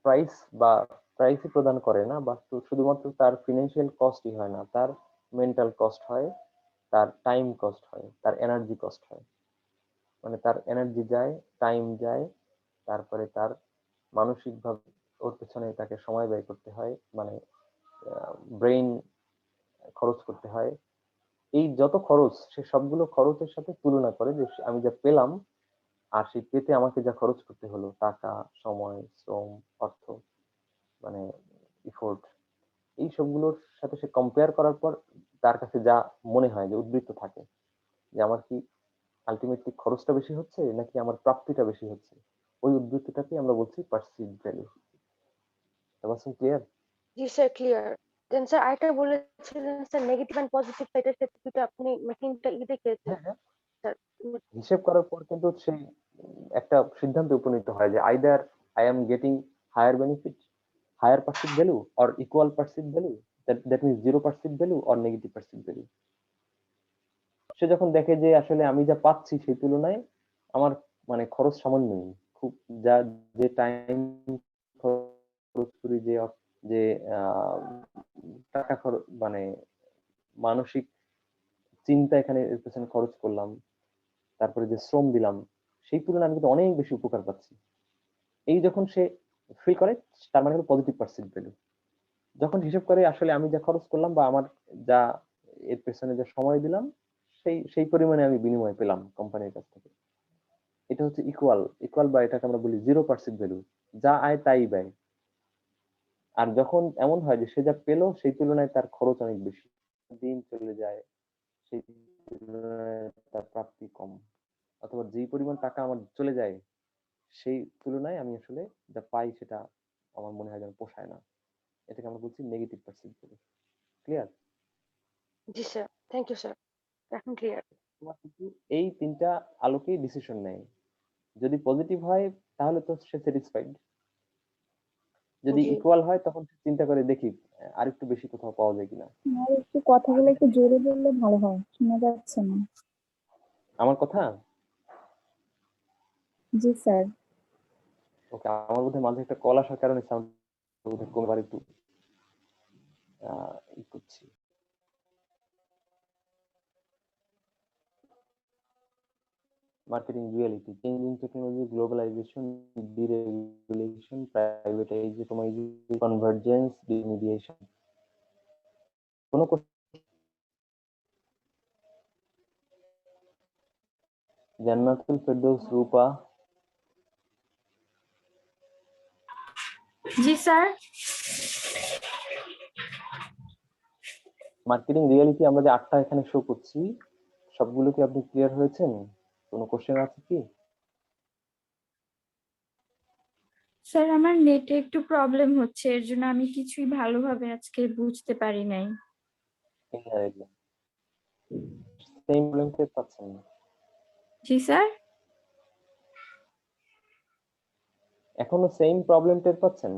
Speaker 1: প্রাইস বা প্রাইসই প্রদান করে না, বা শুধুমাত্র তার ফিনান্সিয়াল কস্টই হয় না, তার মেন্টাল কস্ট হয়, তার টাইম কস্ট হয়, তার এনার্জি কস্ট হয়। মানে তার এনার্জি যায়, টাইম যায়, তারপরে তার মানসিকভাবে ওর পেছনে তাকে সময় ব্যয় করতে হয়, মানে ব্রেইন খরচ করতে হয়। এই যত খরচ সে সবগুলো খরচের সাথে তুলনা করে যে আমি যা পেলাম আর সেই পেতে আমাকে যা খরচ করতে হলো, টাকা, সময়, শ্রম, অর্থ, মানে ইফোর্ট, এই সবগুলোর সাথে সে কম্পেয়ার করার পর তার কাছে যা মনে হয় যে উদ্বৃত্ত থাকে যে আমার কি আলটিমেটলি খরচটা বেশি হচ্ছে নাকি আমার প্রাপ্তিটা বেশি হচ্ছে, ওই উদ্বৃত্তটাকে আমরা বলছি পারসিভ ভ্যালু। ক্লিয়ার?
Speaker 4: জি স্যার, ক্লিয়ার। দেন স্যার আরেকটা বলেছিলেন স্যার নেগেটিভ এন্ড পজিটিভ সাইডের ক্ষেত্রে দুটো আপনি তিনটা দেখেছেন
Speaker 1: হ্যাঁ হ্যাঁ,
Speaker 4: স্যার।
Speaker 1: হিসেব করার পর কিন্তু সেই একটা সিদ্ধান্তে উপনীত হয় যে either I am getting higher benefit, higher perceive value, or equal perceive value, that means zero perceive value or negative perceive value. সে যখন দেখে যে আসলে আমি যা পাচ্ছি সেই তুলনায় আমার মানে খরচ সামান্যই, খুব যা যে টাইম খরচ করি, যে যে টাকা খরচ, মানে মানসিক চিন্তা এখানে এর পেছনে খরচ করলাম, তারপরে যে শ্রম দিলাম, সেই তুলনায় আমি কিন্তু অনেক বেশি উপকার পাচ্ছি। এই যখন সে ফিল করে, তার মানে হলো পজিটিভ পারসিভ ভ্যালু। যখন হিসেব করে আসলে আমি যা খরচ করলাম বা আমার যা এর পেছনে যা সময় দিলাম সেই সেই পরিমাণে আমি বিনিময় পেলাম কোম্পানির কাছ থেকে, এটা হচ্ছে ইকুয়াল। ইকুয়াল বা এটাকে আমরা বলি জিরো পারসিভ ভ্যালু, যা আয় তাই ব্যয়। আর যখন এমন হয় যে সে যা পেলো সেই তুলনায় তার খরচ অনেক বেশি, দিন চলে যায়, সেই তুলনায় তার প্রাপ্তি কম, অথবা যেই পরিমাণ টাকা আমার চলে যায় সেই তুলনায় আমি আসলে যা পাই সেটা আমার মনে হয় যেন পোষায় না, এটাকে আমরা বলছি নেগেটিভ পারসিভ ভ্যালু। ক্লিয়ার?
Speaker 4: জি স্যার, থ্যাংক ইউ স্যার, এখন ক্লিয়ার।
Speaker 1: তোমার কিন্তু এই তিনটা আলোকেই ডিসিশন নেয়। যদি পজিটিভ হয় তাহলে তো সে স্যাটিসফাইড, যদি
Speaker 4: জি
Speaker 1: ইকুয়াল হয় তখন সে চিন্তা করে দেখি আর একটু বেশি কোথাও পাওয়া যায় কিনা।
Speaker 2: আর একটু কথাগুলো একটু জোরে বললে ভালো হয়, শোনা যাচ্ছে না।
Speaker 1: আমার কথা
Speaker 2: জি স্যার।
Speaker 1: ওকে, আমার মধ্যে মাঝে একটা কল আসার কারণে সাউন্ড বোধহয় কোনোবার একটু ই করছি। Marketing reality, changing technology, globalization, deregulation, privatization, convergence, remediation. কোনো জান্নাতুল ফেরদৌস রূপা?
Speaker 5: জি স্যার।
Speaker 1: মার্কেটিং রিয়েলিটি আমরা যে 8টা এখানে শো করছি সবগুলো কি আপনি ক্লিয়ার হয়েছেন? কোনো কোশ্চেন আছে কি?
Speaker 5: স্যার আমার নেটে একটু প্রবলেম হচ্ছে, এর জন্য আমি কিছুই ভালোভাবে আজকে বুঝতে পারি নাই।
Speaker 1: সেম প্রবলেম টের পাচ্ছেন?
Speaker 5: জি স্যার।
Speaker 1: এখনো সেম প্রবলেম টের পাচ্ছেন?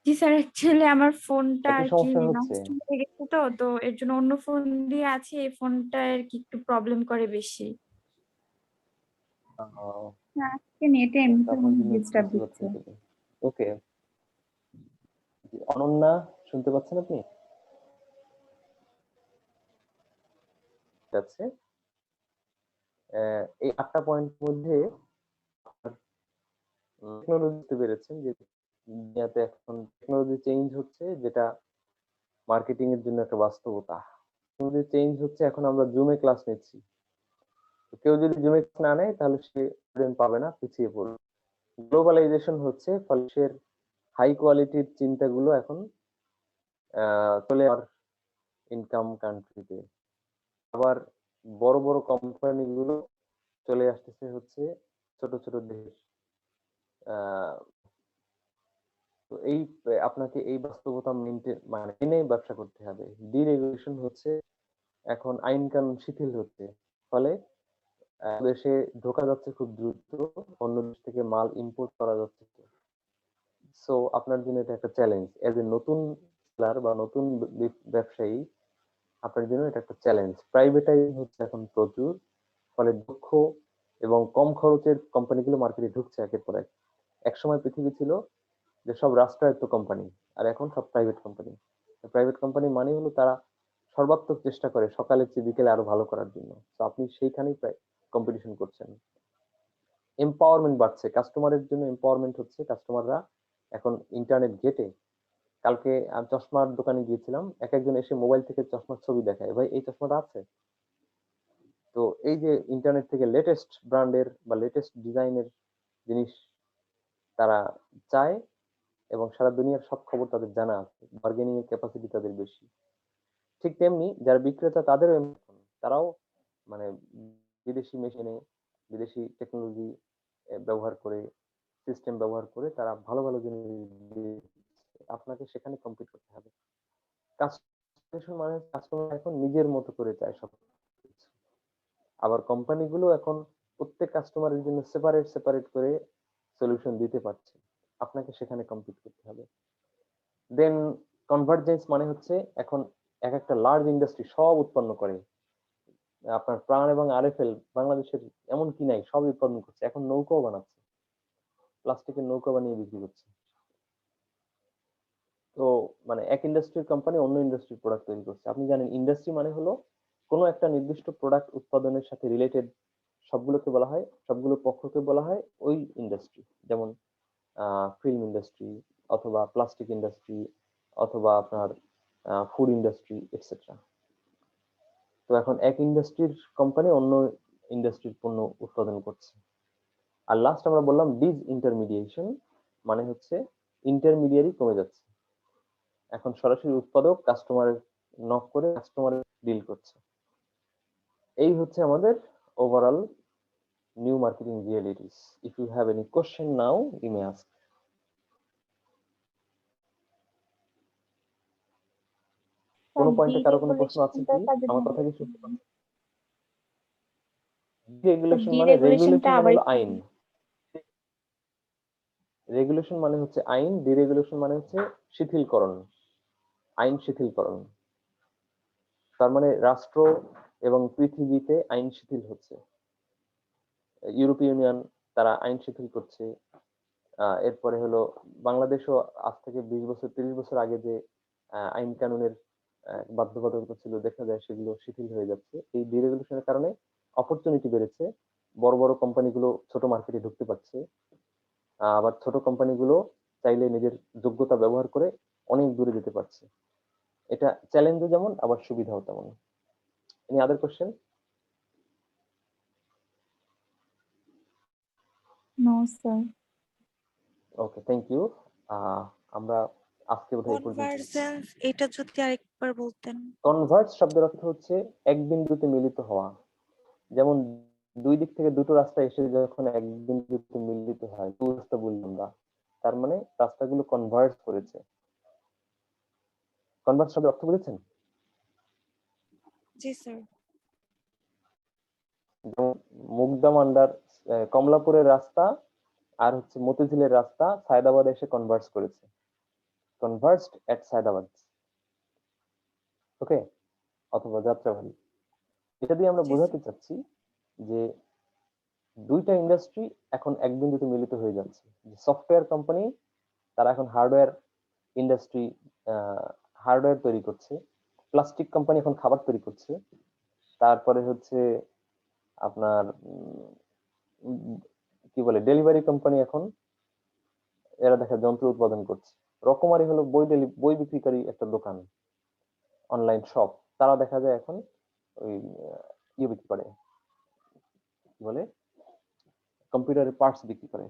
Speaker 5: জি স্যার, অ্যাকচুয়ালি আমার ফোনটা
Speaker 1: একই
Speaker 5: আর কি
Speaker 1: সমস্যা হচ্ছে?
Speaker 5: নষ্ট হয়ে গেছে, তো তো এর জন্য অন্য ফোন দিয়ে আছে, এই ফোনটা আর কি একটু প্রবলেম করে বেশি।
Speaker 2: আজকে নেটে এমনিতে
Speaker 1: আপনার জন্য
Speaker 2: ডিস্টার্ব
Speaker 1: বুঝতে
Speaker 2: দিচ্ছে।
Speaker 1: পারছেন। ওকে, অনন্যা শুনতে পাচ্ছেন আপনি? ঠিক আছে, এই 8টা পয়েন্ট মধ্যে টেকনোলজি বুঝতে পেরেছেন যে দুনিয়াতে এখন টেকনোলজি চেঞ্জ হচ্ছে, যেটা মার্কেটিং এর জন্য একটা বাস্তবতা। টেকনোলজি চেঞ্জ হচ্ছে, এখন আমরা জুমে ক্লাস নিচ্ছি, কেউ যদি জুমে ক্লাস না নেয় তাহলে সে স্টুডেন্ট পাবে না, পিছিয়ে পড়বে। গ্লোবালাইজেশন হচ্ছে, ফলে সে হাই কোয়ালিটির চিন্তাগুলো এখন চলে আর ইনকাম কান্ট্রিতে, আবার বড় বড় কোম্পানিগুলো চলে আসতেছে হচ্ছে ছোট ছোট দেশ। তো এই আপনাকে এই বাস্তবতা মানে মেনে ব্যবসা করতে হবে। ডিরেগুলেশন হচ্ছে, এখন আইন কানুন শিথিল হচ্ছে, ফলে দেশে ঢোকা যাচ্ছে খুব দ্রুত, অন্য দেশ থেকে মাল ইম্পোর্ট করা যাচ্ছে। সো আপনার জন্য এটা একটা চ্যালেঞ্জ, এজ এ নতুন সেলার বা নতুন ব্যবসায়ী আপনার জন্য এটা একটা চ্যালেঞ্জ। প্রাইভেটাইজ হচ্ছে এখন প্রচুর, ফলে দক্ষ এবং কম খরচের কোম্পানিগুলো মার্কেটে ঢুকছে একের পর এক। একসময় পৃথিবী ছিল যে সব রাষ্ট্রায়ত্ত কোম্পানি, আর এখন সব প্রাইভেট কোম্পানি। প্রাইভেট কোম্পানি মানে হলো তারা সর্বাত্মক চেষ্টা করে সকালের চেয়ে বিকেলে আরো ভালো করার জন্য। তো আপনি সেইখানেই প্রায় কম্পিটিশন করছেন। এম্পাওয়ারমেন্ট বাড়ছে, কাস্টমারের জন্য এম্পাওয়ারমেন্ট হচ্ছে, কাস্টমাররা এখন ইন্টারনেট ঘেটে কালকে আমি চশমার দোকানে গিয়েছিলাম, এক একজন এসে মোবাইল থেকে চশমার ছবি দেখায়, ভাই এই চশমাটা আছে। তো এই যে ইন্টারনেট থেকে লেটেস্ট ব্র্যান্ডের বা লেটেস্ট ডিজাইনের জিনিস তারা চায় এবং সারা দুনিয়ার সব খবর তাদের জানা আছে, বার্গেনিং এর ক্যাপাসিটি তাদের বেশি। ঠিক তেমনি যারা বিক্রেতা তাদেরও তারাও মানে বিদেশি মেশিনে বিদেশি টেকনোলজি ব্যবহার করে, সিস্টেম ব্যবহার করে তারা ভালো ভালো জিনিস দিচ্ছে। আপনাকে সেখানে কম্পিট করতে হবে। কাস্টমাইজেশন মানে কাস্টমার এখন নিজের মতো করে চায় সব কিছু। আবার কোম্পানিগুলো এখন প্রত্যেক কাস্টমারের জন্য সেপারেট সেপারেট করে সলিউশন দিতে পারছে, আপনাকে সেখানে কম্পিট করতে হবে। দেন কনভার্জেন্স মানে হচ্ছে এখন এক একটা লার্জ ইন্ডাস্ট্রি সব উৎপন্ন করে, আপনার প্রাণ এবং আরএফএল বাংলাদেশের এমন কি নাই, সব উৎপাদন করছে, এখন নৌকাও বানাচ্ছে, প্লাস্টিকের নৌকা বানিয়ে বিক্রি করছে। তো মানে এক ইন্ডাস্ট্রির কোম্পানি অন্য ইন্ডাস্ট্রির প্রোডাক্ট তৈরি করছে। আপনি জানেন ইন্ডাস্ট্রি মানে হলো কোনো একটা নির্দিষ্ট প্রোডাক্ট উৎপাদনের সাথে রিলেটেড সবগুলোকে বলা হয়, সবগুলো পক্ষকে বলা হয় ওই ইন্ডাস্ট্রি। যেমন ফিল্ম ইন্ডাস্ট্রি অথবা প্লাস্টিক ইন্ডাস্ট্রি অথবা আপনার ফুড ইন্ডাস্ট্রি এটসেট্রা। তো এখন এক ইন্ডাস্ট্রির কোম্পানি অন্য ইন্ডাস্ট্রির পণ্য উৎপাদন করছে। আর লাস্ট আমরা বললাম ডিজ ইন্টারমিডিয়েশন, মানে হচ্ছে ইন্টারমিডিয়ারি কমে যাচ্ছে, এখন সরাসরি উৎপাদক কাস্টমারের নক করে কাস্টমারের ডিল করছে। এই হচ্ছে আমাদের overall new marketing realities. If you have any question now you may ask. কোনো পয়েন্টে কারো কোনো প্রশ্ন আছে কি? আমার কথা কি শুনতে পাচ্ছেন? ডিরেগুলেশন মানে রেগুলেশন মানে হলো আইন, রেগুলেশন মানে হচ্ছে আইন, ডিরেগুলেশন মানে হচ্ছে শিথিলকরণ, আইন শিথিলকরণ। তার মানে রাষ্ট্র এবং পৃথিবীতে আইন শিথিল হচ্ছে। ইউরোপীয় ইউনিয়ন তারা আইন শিথিল করছে। এরপরে হলো বাংলাদেশও আজ থেকে 20 বছর 30 বছর আগে যে আইন কানুনের বাধ্যবাধকতা ছিল দেখা যায় সেগুলো শিথিল হয়ে যাচ্ছে। এই ডিরেগুলেশনের কারণে অপরচুনিটি বেড়েছে, বড় বড় কোম্পানিগুলো ছোট মার্কেটে ঢুকতে পারছে, আবার ছোট কোম্পানিগুলো চাইলে নিজের যোগ্যতা ব্যবহার করে অনেক দূরে যেতে পারছে। এটা চ্যালেঞ্জও যেমন আবার সুবিধাও তেমন। Any other question?
Speaker 2: No sir.
Speaker 1: Okay, thank you. আমরা আজকে বোধহয় এই পর্যন্ত।
Speaker 6: কনভার্জেন্স এটা যদি আরেকবার বলতেন।
Speaker 1: কনভার্জ শব্দের অর্থ হচ্ছে এক বিন্দুতে মিলিত হওয়া। যেমন দুই দিক থেকে দুটো রাস্তা এসে যখন এক বিন্দুতে মিলিত হয়, দুই রাস্তা বললাম আমরা, তার মানে রাস্তাগুলো কনভার্জ করেছে। কনভার্জ শব্দের অর্থ বুঝেছেন?
Speaker 6: জি স্যার।
Speaker 1: যেমন মুগদা মান্ডার কমলাপুরের রাস্তা আর হচ্ছে মতিঝিলের রাস্তা সায়দাবাদ এসে কনভার্জ করেছে, কনভার্জড এট সায়দাবাদ। ওকে, অথবা যাত্রাবাড়ি। এটা দিয়ে আমরা বোঝাতে চাচ্ছি যে দুইটা ইন্ডাস্ট্রি এখন এক বিন্দুতে মিলিত হয়ে যাচ্ছে। সফটওয়্যার কোম্পানি তারা এখন হার্ডওয়্যার ইন্ডাস্ট্রি, হার্ডওয়্যার তৈরি করছে। প্লাস্টিক কোম্পানি এখন খাবার তৈরি করছে। তারপরে হচ্ছে আপনার কি বলে ডেলিভারি কোম্পানি এখন এরা দেখা যন্ত্র উৎপাদন করছে। রকমারি হলো বই বিক্রিকারী একটা দোকান, অনলাইন শপ, তারা দেখা যায় এখন ওই ইয়ে বিক্রি করে, কি বলে কম্পিউটারের পার্টস বিক্রি করে।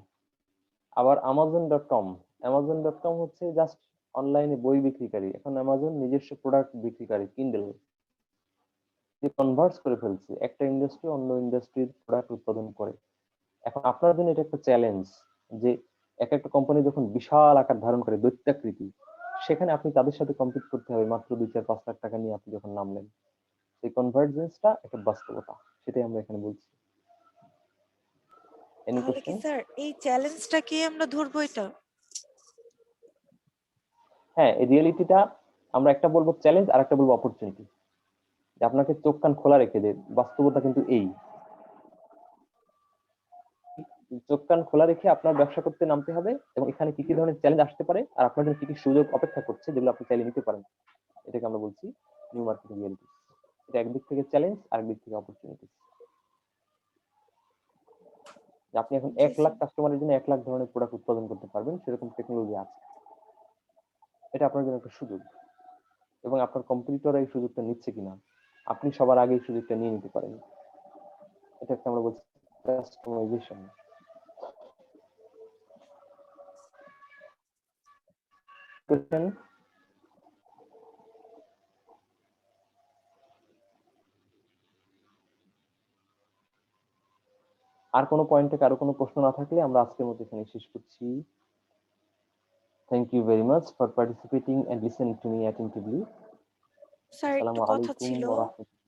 Speaker 1: আবার Amazon.com হচ্ছে জাস্ট অনলাইনে বই বিক্রিকারী, এখন অ্যামাজন নিজস্ব প্রোডাক্ট বিক্রিকারী কিন্ডেল, যে কনভার্স করে ফেলছে একটা ইন্ডাস্ট্রি অন্য ইন্ডাস্ট্রির প্রোডাক্ট উৎপাদন করে। এখন আপনার জন্য এটা একটা চ্যালেঞ্জ যে এক একটা কোম্পানি যখন বিশাল আকার ধারণ করে দৈত্যাকৃতি, সেখানে আপনি তাদের সাথে কম্পিট করতে হবে মাত্র 2-4-5 লাখ টাকা নিয়ে আপনি যখন নামলেন। এই কনভার্জেন্সটা একটা বাস্তবতা, সেটাই আমরা এখানে বলছি। এনি
Speaker 6: তাহলে কি
Speaker 1: কোশ্চেন?
Speaker 6: স্যার এই চ্যালেঞ্জটা কি আমরা ধরবো এটা?
Speaker 1: হ্যাঁ, এই রিয়েলিটিটা আমরা একটা বলবো চ্যালেঞ্জ আর একটা বলবো অপরচুনিটি। যে আপনাকে চোখ কান খোলা রেখে যে বাস্তবতা কিন্তু এই, চোখ কান খোলা রেখে আপনার ব্যবসা করতে নামতে হবে এবং এখানে কি কি ধরনের চ্যালেঞ্জ আসতে পারে আর আপনার জন্য কি কি সুযোগ অপেক্ষা করছে যেগুলো আপনি চাইলে নিতে পারেন, এটাকে আমরা বলছি নিউ মার্কেটিং রিয়েলিটি। এটা একদিক থেকে চ্যালেঞ্জ আর একদিক থেকে অপরচুনিটি। যে আপনি এখন
Speaker 6: জি
Speaker 1: 1 লাখ
Speaker 6: স্যার।
Speaker 1: কাস্টমারের জন্য 1 লাখ ধরনের প্রোডাক্ট উৎপাদন করতে পারবেন, সেরকম টেকনোলজি আছে। এটা আপনার জন্য একটা সুযোগ, এবং আপনার কম্পিটিটররা এই সুযোগটা নিচ্ছে কিনা, আপনি সবার আগে এই সুযোগটা নিয়ে নিতে পারেন। এটাকে আমরা বলছি কাস্টমাইজেশন। কোশ্চেন? আর কোনো পয়েন্টে কারো কোনো প্রশ্ন না থাকলে আমরা আজকের মতো এখানে শেষ করছি। Thank you very much for participating and listening to me attentively.
Speaker 6: Sir একটু
Speaker 1: আসসালামু
Speaker 6: কথা
Speaker 1: আলাইকুম
Speaker 6: ছিল।
Speaker 1: ওয়া রাহমাতুল্লাহ।